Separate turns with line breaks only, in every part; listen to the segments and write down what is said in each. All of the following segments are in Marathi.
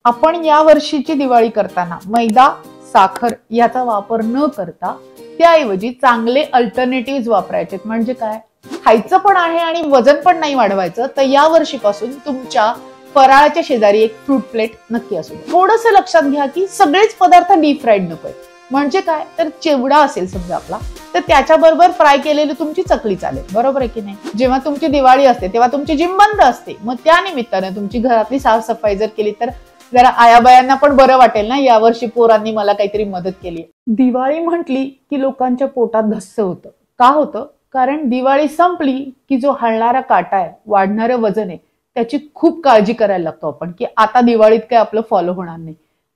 आपण या वर्षीची दिवाळी करताना मैदा, साखर याचा वापर न करता त्याऐवजी चांगले अल्टरनेटिव्ह वापरायचे. म्हणजे काय, खायचं पण आहे आणि वजन पण नाही वाढवायचं, तर या वर्षीपासून तुमच्या फराळाच्या शेजारी एक फ्रूट प्लेट नक्की असू दे. थोडंसं लक्षात घ्या की सगळेच पदार्थ डीप फ्राईड नकोय. म्हणजे काय, तर चिवडा असेल समजा आपला, तर त्याच्याबरोबर फ्राय केलेली तुमची चकली चालेल. बरोबर आहे की नाही. जेव्हा तुमची दिवाळी असते तेव्हा तुमची जिम बंद असते, मग त्या निमित्ताने तुमची घरातली साफसफाई जर केली तर जरा आयाबायांना पण बरं वाटेल ना, यावर्षी पोरांनी मला काहीतरी मदत केली. दिवाळी म्हटली की लोकांच्या पोटात धस्स होतं. का होतं? कारण दिवाळी संपली की जो हलणारा काटा आहे, वाढणारं वजन आहे, त्याची खूप काळजी करायला लागतो आपण, की आता दिवाळीत काय आपलं फॉलो होणार नाही.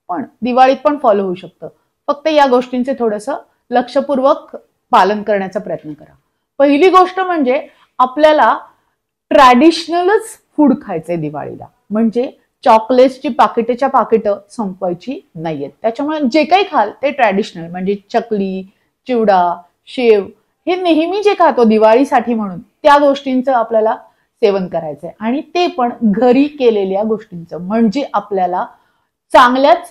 पण दिवाळीत पण फॉलो होऊ शकतं. फक्त या गोष्टींचे थोडंसं लक्षपूर्वक पालन करण्याचा प्रयत्न करा. पहिली गोष्ट म्हणजे आपल्याला ट्रॅडिशनलच फूड खायचंय दिवाळीला. म्हणजे चॉकलेट्सची पाकिटेच्या पाकिटं संपवायची नाहीयेत. त्याच्यामुळे जे काही खाल ते ट्रॅडिशनल, म्हणजे चकली, चिवडा, शेव, हे नेहमी जे खातो दिवाळीसाठी म्हणून त्या गोष्टींचं आपल्याला सेवन करायचंय. आणि ते पण घरी केलेल्या गोष्टींचं. म्हणजे आपल्याला चांगल्यात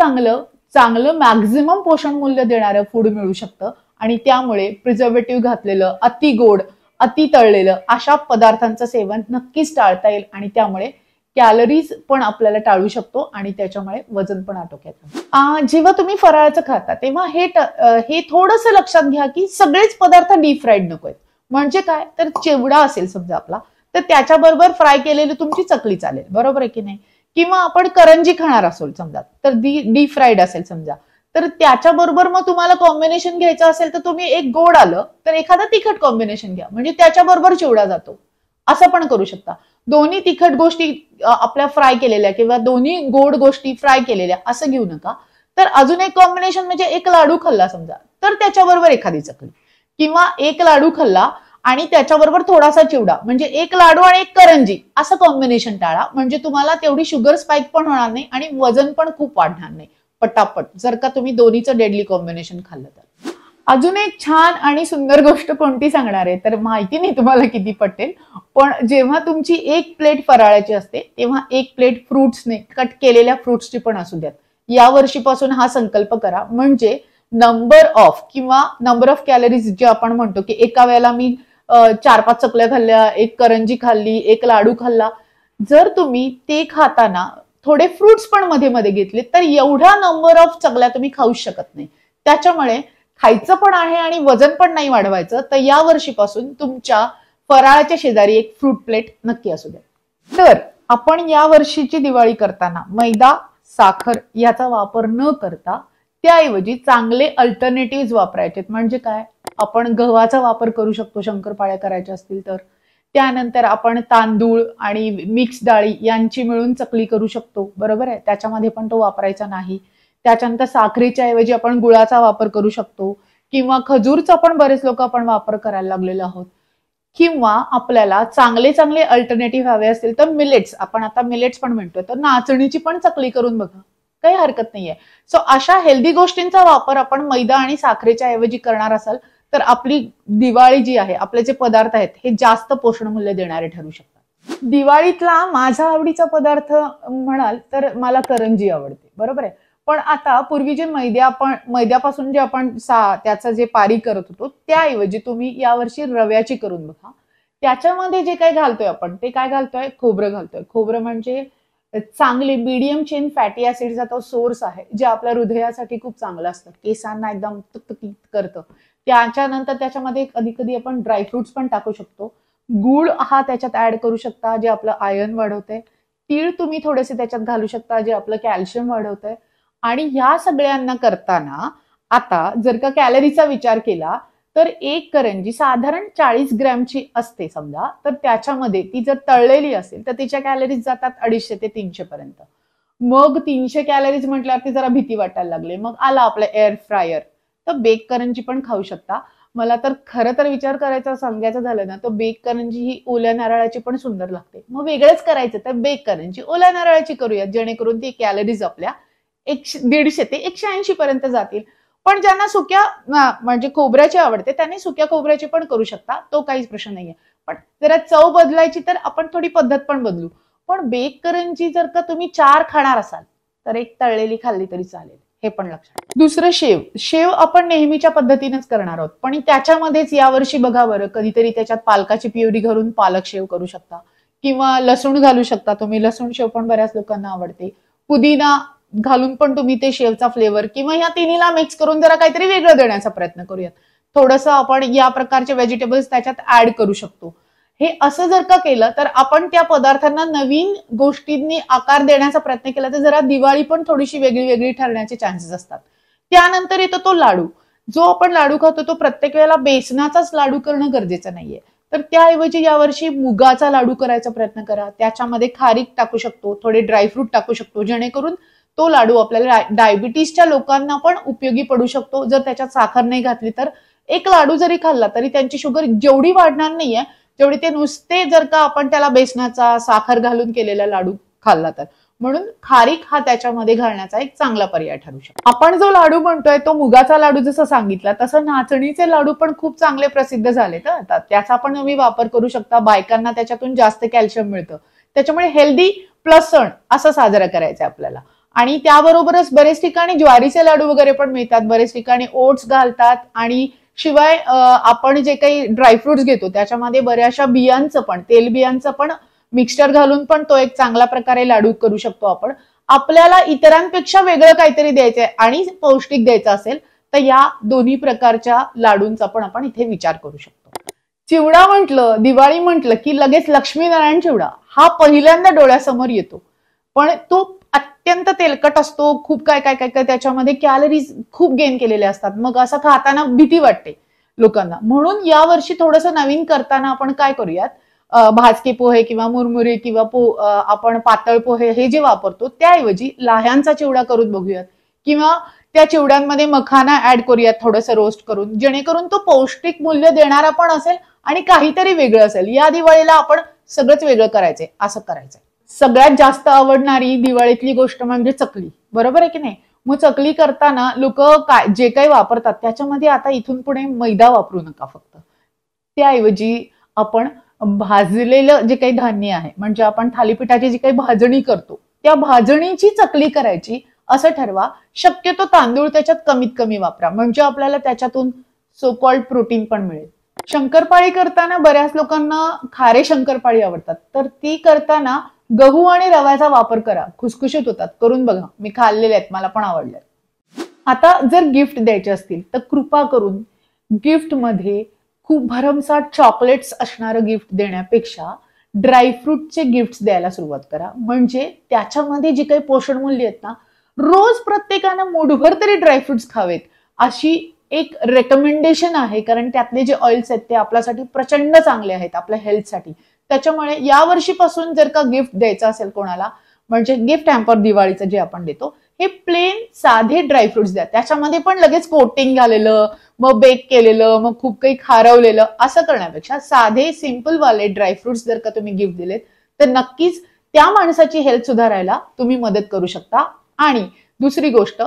चांगलं मॅक्झिमम पोषण मूल्य देणारं फूड मिळू शकतं. आणि त्यामुळे प्रिझर्वेटिव्ह घातलेलं, अति गोड, अति तळलेलं अशा पदार्थांचं सेवन नक्कीच टाळता येईल. आणि त्यामुळे कॅलरीज पण आपल्याला टाळू शकतो आणि त्याच्यामुळे वजन पण आटोक्यात येतं. जेव्हा तुम्ही फराळाचं खाता तेव्हा हे थोडंसं लक्षात घ्या की सगळेच पदार्थ डीप फ्राईड नकोय. म्हणजे काय, तर चिवडा असेल समजा आपला, तर त्याच्याबरोबर फ्राय केलेली तुमची चकली चालेल. बरोबर आहे की नाही. किंवा आपण करंजी खाणार असेल समजा, तर डीप फ्राईड असेल समजा, तर त्याच्याबरोबर मग तुम्हाला कॉम्बिनेशन घ्यायचं असेल तर तुम्ही एक गोड आलं तर एखादा तिखट कॉम्बिनेशन घ्या, म्हणजे त्याच्याबरोबर चिवडा जातो. असं पण करू शकता. दोन्ही तिखट गोष्टी आपल्या फ्राय केलेल्या किंवा दोन्ही गोड गोष्टी फ्राय केलेल्या असं घेऊ नका. तर अजून एक कॉम्बिनेशन म्हणजे एक लाडू खाल्ला समजा, तर त्याच्याबरोबर एखादी चकली, किंवा एक लाडू खाल्ला आणि त्याच्याबरोबर थोडासा चिवडा, म्हणजे एक लाडू आणि एक करंजी असं कॉम्बिनेशन टाळा. म्हणजे तुम्हाला तेवढी शुगर स्पाइक पण होणार नाही आणि वजन पण खूप वाढणार नाही पटापट, जर का तुम्ही दोन्हीचं डेडली कॉम्बिनेशन खाल्लं तर. अजून एक छान आणि सुंदर गोष्ट कोणती सांगणार आहे, तर माहिती नाही तुम्हाला किती पटेल, पण जेव्हा तुमची एक प्लेट फराळाची असते तेव्हा एक प्लेट फ्रुट्सने, कट केलेल्या फ्रुट्सची पण असू द्यात. या वर्षीपासून हा संकल्प करा. म्हणजे नंबर ऑफ कॅलरीज जे आपण म्हणतो की एका वेळेला मी 4-5 चकल्या खाल्ल्या, एक करंजी खाल्ली, एक लाडू खाल्ला, जर तुम्ही ते खाताना थोडे फ्रुट्स पण मध्ये मध्ये घेतले तर एवढा नंबर ऑफ चकल्या तुम्ही खाऊ शकत नाही. त्याच्यामुळे खायचं पण आहे आणि वजन पण नाही वाढवायचं, तर या वर्षीपासून तुमच्या फराळाच्या शेजारी एक फ्रूट प्लेट नक्की असू द्या. तर आपण या वर्षीची दिवाळी करताना मैदा, साखर याचा वापर न करता त्याऐवजी चांगले अल्टरनेटिव्ह वापरायचे. म्हणजे काय, आपण गव्हाचा वापर करू शकतो शंकरपाळ्या करायच्या असतील तर. त्यानंतर आपण तांदूळ आणि मिक्स डाळी यांची मिळून चकली करू शकतो. बरोबर आहे, त्याच्यामध्ये पण तो वापरायचा नाही. त्याच्यानंतर साखरेच्या ऐवजी आपण गुळाचा वापर करू शकतो, किंवा खजूरचा पण बरेच लोक आपण वापर करायला लागलेलो आहोत. किंवा आपल्याला चांगले अल्टरनेटिव्ह हवे असतील तर मिलेट्स, आपण आता मिलेट्स पण म्हणतोय, तर नाचणीची पण चकली करून बघा, काही हरकत नाहीये. सो अशा हेल्दी गोष्टींचा वापर आपण मैदा आणि साखरेच्या ऐवजी करणार असाल तर आपली दिवाळी जी आहे, आपले जे पदार्थ आहेत हे जास्त पोषण मूल्य देणारे ठरू शकतात. दिवाळीतला माझा आवडीचा पदार्थ म्हणाल तर मला करंजी आवडते. बरोबर आहे. पण आता पूर्वी जे मैद्यापासून जे आपण त्याचं जे पारी करत होतो, त्याऐवजी तुम्ही यावर्षी रव्याची करून बघा. त्याच्यामध्ये जे काही घालतोय आपण, ते काय घालतोय, खोबरं घालतोय. खोबरं म्हणजे चांगले मीडियम चेन फॅटी ऍसिडचा तो सोर्स आहे, जे आपल्या हृदयासाठी खूप चांगलं असतं, केसांना एकदम तकतकीत करतं. त्याच्यानंतर त्याच्यामध्ये कधी कधी आपण ड्रायफ्रुट्स पण टाकू शकतो. गुळ हा त्याच्यात ऍड करू शकता, जे आपलं आयर्न वाढवतंय. तीळ तुम्ही थोडेसे त्याच्यात घालू शकता, जे आपलं कॅल्शियम वाढवतंय. आणि ह्या सगळ्यांना करताना आता जर का कॅलरीचा विचार केला तर एक करंजी साधारण 40 ग्रॅमची असते समजा, तर त्याच्यामध्ये ती जर तळलेली असेल तर तिच्या कॅलरीज जातात 250 ते 300 पर्यंत. मग 300 कॅलरीज म्हटल्यावरती जरा भीती वाटायला लागली. मग आला आपलं एअर फ्रायर, तर बेक करंजी पण खाऊ शकता. मला तर खरं तर विचार करायचा सांगायचं झालं ना, तर बेक करंजी ही ओल्या नारळाची पण सुंदर लागते. मग वेगळंच करायचं तर बेक करंजी ओल्या नारळाची करूयात, जेणेकरून ती कॅलरीज आपल्या 150 ते 180 पर्यंत जातील. पण ज्यांना सुक्या म्हणजे खोबऱ्याची आवडते त्यांनी सुक्या खोबऱ्याची पण करू शकता, तो काहीच प्रश्न नाहीये. पण जरा चव बदलायची तर आपण थोडी पद्धत पण बदलू. पण बेक करंजी जर का तुम्ही 4 खाणार असाल तर एक तळलेली खाल्ली तरी चालेल, हे पण लक्षात. दुसरं शेव. शेव आपण नेहमीच्या पद्धतीनेच करणार आहोत, पण त्याच्यामध्येच यावर्षी बघा बरं, कधीतरी त्याच्यात पालकाची प्युरी घालून पालक शेव करू शकता किंवा लसूण घालू शकता तुम्ही. लसूण शेव पण बऱ्याच लोकांना आवडते. पुदिना घालून पण तुम्ही ते शेवचा फ्लेवर किंवा ह्या तिन्हीला मिक्स करून जरा काहीतरी वेगळं देण्याचा प्रयत्न करूयात. थोडंसं आपण या प्रकारचे व्हेजिटेबल्स त्याच्यात ऍड करू शकतो. हे असं जर का केलं तर आपण त्या पदार्थांना नवीन गोष्टींनी आकार देण्याचा प्रयत्न केला तर जरा दिवाळी पण थोडीशी वेगळी वेगळी ठरण्याचे चान्सेस असतात. त्यानंतर येतो तो लाडू. जो आपण लाडू खातो तो प्रत्येक वेळेला बेसनाचाच लाडू करणं गरजेचं नाहीये. तर त्याऐवजी यावर्षी मुगाचा लाडू करायचा प्रयत्न करा. त्याच्यामध्ये खारीक टाकू शकतो, थोडे ड्रायफ्रूट टाकू शकतो, जेणेकरून तो लाडू आपल्याला डायबिटीसच्या लोकांना पण उपयोगी पडू शकतो. जर त्याच्यात साखर नाही घातली तर एक लाडू जरी खाल्ला तरी त्यांची शुगर जेवढी वाढणार नाहीये तेवढी ते नुसते जर का आपण त्याला बेसनाचा साखर घालून केलेला लाडू खाल्ला तर. म्हणून खारीक हा त्याच्यामध्ये घालण्याचा एक चांगला पर्याय ठरू शकतो. आपण जो लाडू म्हणतोय तो मुगाचा लाडू जसं सांगितला तसं नाचणीचे लाडू पण खूप चांगले प्रसिद्ध झाले. तर त्याचा पण तुम्ही वापर करू शकता. बायकांना त्याच्यातून जास्त कॅल्शियम मिळतं. त्याच्यामुळे हेल्दी प्लस सण असं साजरा करायचं आपल्याला. आणि त्याबरोबरच बरेच ठिकाणी ज्वारीचे लाडू वगैरे पण मिळतात, बरेच ठिकाणी ओट्स घालतात आणि शिवाय आपण जे काही ड्रायफ्रुट्स घेतो त्याच्यामध्ये बऱ्याचशा बियांचं पण, तेलबियांचं पण मिक्सचर घालून पण तो एक चांगल्या प्रकारे लाडू करू शकतो आपण. आपल्याला इतरांपेक्षा वेगळं काहीतरी द्यायचंय आणि पौष्टिक द्यायचं असेल तर या दोन्ही प्रकारच्या लाडूंचा पण आपण इथे विचार करू शकतो. चिवडा म्हटलं, दिवाळी म्हटलं की लगेच लक्ष्मीनारायण चिवडा हा पहिल्यांदा डोळ्यासमोर येतो. पण तो अत्यंत तेलकट असतो. खूप काय काय काय काय त्याच्यामध्ये कॅलरीज खूप गेन केलेले असतात. मग असं खाताना भीती वाटते लोकांना. म्हणून यावर्षी थोडंसं नवीन करताना आपण काय करूयात, भाजके पोहे किंवा मुरमुरे किंवा आपण पातळ पोहे हे जे वापरतो त्याऐवजी लाह्यांचा चिवडा करून बघूयात किंवा त्या चिवड्यांमध्ये मखाना ऍड करूयात थोडंसं रोस्ट करून, जेणेकरून तो पौष्टिक मूल्य देणारा पण असेल आणि काहीतरी वेगळं असेल. या दिवाळीला आपण सगळंच वेगळं करायचंय, असं करायचंय. सगळ्यात जास्त आवडणारी दिवाळीतली गोष्ट म्हणजे चकली, बरोबर आहे की नाही. मग चकली करताना लोक काय जे काही वापरतात त्याच्यामध्ये आता इथून पुढे मैदा वापरू नका फक्त. त्याऐवजी आपण भाजलेलं जे काही धान्य आहे, म्हणजे आपण थालीपीठाची जी काही भाजणी करतो त्या भाजणीची चकली करायची असं ठरवा. शक्यतो तांदूळ त्याच्यात कमीत कमी वापरा, म्हणजे आपल्याला त्याच्यातून सो कॉल्ड प्रोटीन पण मिळेल. शंकरपाळी करताना बऱ्याच लोकांना खारे शंकरपाळी आवडतात, तर ती करताना गहू आणि रव्याचा वापर करा, खुसखुशीत होतात. करून बघा, मी खाल्लेले आहेत, मला पण आवडले. आता जर गिफ्ट द्यायचे असतील तर कृपा करून गिफ्ट मध्ये खूप भरमसाठ चॉकलेट्स असणारं गिफ्ट देण्यापेक्षा ड्रायफ्रूटचे गिफ्ट द्यायला सुरुवात करा. म्हणजे त्याच्यामध्ये जी काही पोषण मूल्य आहेत ना, रोज प्रत्येकानं मूठभर तरी ड्रायफ्रुट्स खावेत अशी एक रेकमेंडेशन आहे. कारण त्यातले जे ऑइल्स आहेत ते आपल्यासाठी प्रचंड चांगले आहेत, आपल्या हेल्थसाठी. त्याच्यामुळे या वर्षीपासून जर का गिफ्ट द्यायचं असेल कोणाला, म्हणजे गिफ्ट हॅम्पर दिवाळीचं जे आपण देतो, हे प्लेन साधे ड्रायफ्रुट्स द्या. त्याच्यामध्ये पण लगेच कोटिंग झालेलं, मग बेक केलेलं, मग खूप काही खारवलेलं असं करण्यापेक्षा साधे सिंपल वाले ड्रायफ्रुट्स जर का तुम्ही गिफ्ट दिलेत तर नक्कीच त्या माणसाची हेल्थ सुधारायला तुम्ही मदत करू शकता. आणि दुसरी गोष्ट,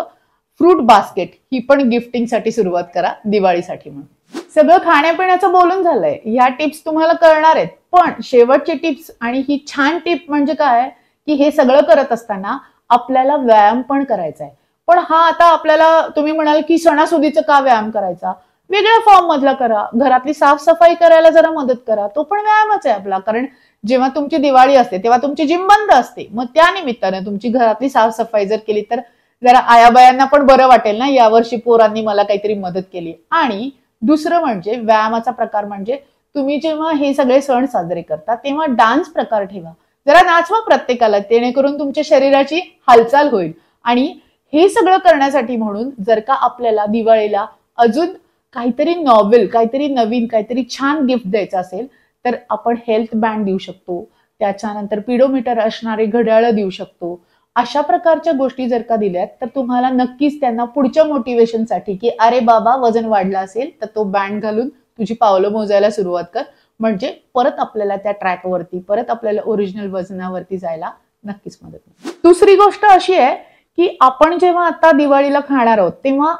फ्रूट बास्केट ही पण गिफ्टिंगसाठी सुरुवात करा दिवाळीसाठी. म्हणून सगळं खाण्यापिण्याचं बोलून झालंय, ह्या टिप्स तुम्हाला कळणार आहेत. पण शेवटची टिप्स आणि ही छान टिप म्हणजे काय की हे सगळं करत असताना आपल्याला व्यायाम पण करायचा आहे. पण हा आता आपल्याला तुम्ही म्हणाल की सणासुदीचं का व्यायाम करायचा, वेगळ्या फॉर्म मधला करा. घरातली साफसफाई करायला जरा मदत करा, तो पण व्यायामच आहे आपला. कारण जेव्हा तुमची दिवाळी असते तेव्हा तुमची जिम बंद असते, मग त्या निमित्ताने तुमची घरातली साफसफाई जर केली तर जरा आयाबायांना पण बरं वाटेल ना, यावर्षी पोरांनी मला काहीतरी मदत केली. आणि दुसरं म्हणजे व्यायामाचा प्रकार म्हणजे तुम्ही जेव्हा हे सगळे सण साजरे करता तेव्हा डान्स प्रकार ठेवा, जरा नाचवा प्रत्येकाला, जेणेकरून तुमच्या शरीराची हालचाल होईल. आणि हे सगळं करण्यासाठी म्हणून जर का आपल्याला दिवाळीला अजून काहीतरी नॉवेल, काहीतरी नवीन, काहीतरी छान गिफ्ट द्यायचं असेल तर आपण हेल्थ बँड देऊ शकतो. त्याच्यानंतर पिडोमीटर असणारे घड्याळ देऊ शकतो. अशा प्रकारच्या गोष्टी जर का दिल्यात तर तुम्हाला नक्कीच त्यांना पुढच्या मोटिवेशनसाठी की अरे बाबा वजन वाढलं असेल तर तो बँड घालून तुझी पावलं मोजायला सुरुवात कर. म्हणजे परत आपल्याला त्या ट्रॅकवरती, परत आपल्याला ओरिजिनल वजनावरती जायला नक्कीच मदत होईल. दुसरी गोष्ट अशी आहे की आपण जेव्हा आता दिवाळीला खाणार आहोत तेव्हा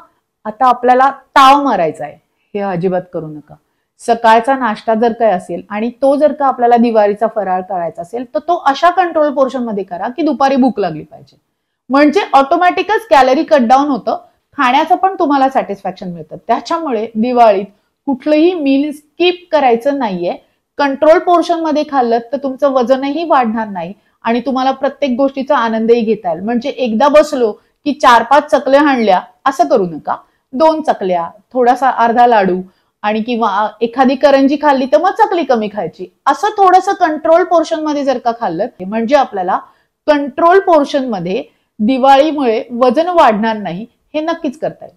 आता आपल्याला ताव मारायचा आहे, हे अजिबात करू नका. सकाळचा नाश्ता जर काय असेल आणि तो जर का आपल्याला दिवाळीचा फराळ करायचा असेल तर तो अशा कंट्रोल पोर्शन मध्ये करा की दुपारी भूक लागली पाहिजे. म्हणजे ऑटोमॅटिकच कॅलरी कट डाऊन होतं, खाण्याचं पण तुम्हाला सॅटिस्फॅक्शन मिळतं. त्याच्यामुळे दिवाळीत कुठलंही मील स्किप करायचं नाहीये. कंट्रोल पोर्शन मध्ये खाल्लं तर तुमचं वजनही वाढणार नाही आणि तुम्हाला प्रत्येक गोष्टीचा आनंदही घेता येईल. म्हणजे एकदा बसलो की 4-5 चकल्या हाणल्या असं करू नका. 2 चकल्या, थोडासा अर्धा लाडू आणि किंवा एखादी करंजी खाल्ली तर मग चकली कमी खायची. असं थोडंसं कंट्रोल पोर्शन मध्ये जर का खाल्लं म्हणजे आपल्याला कंट्रोल पोर्शन मध्ये दिवाळीमुळे वजन वाढणार नाही, हे नक्कीच करता येईल.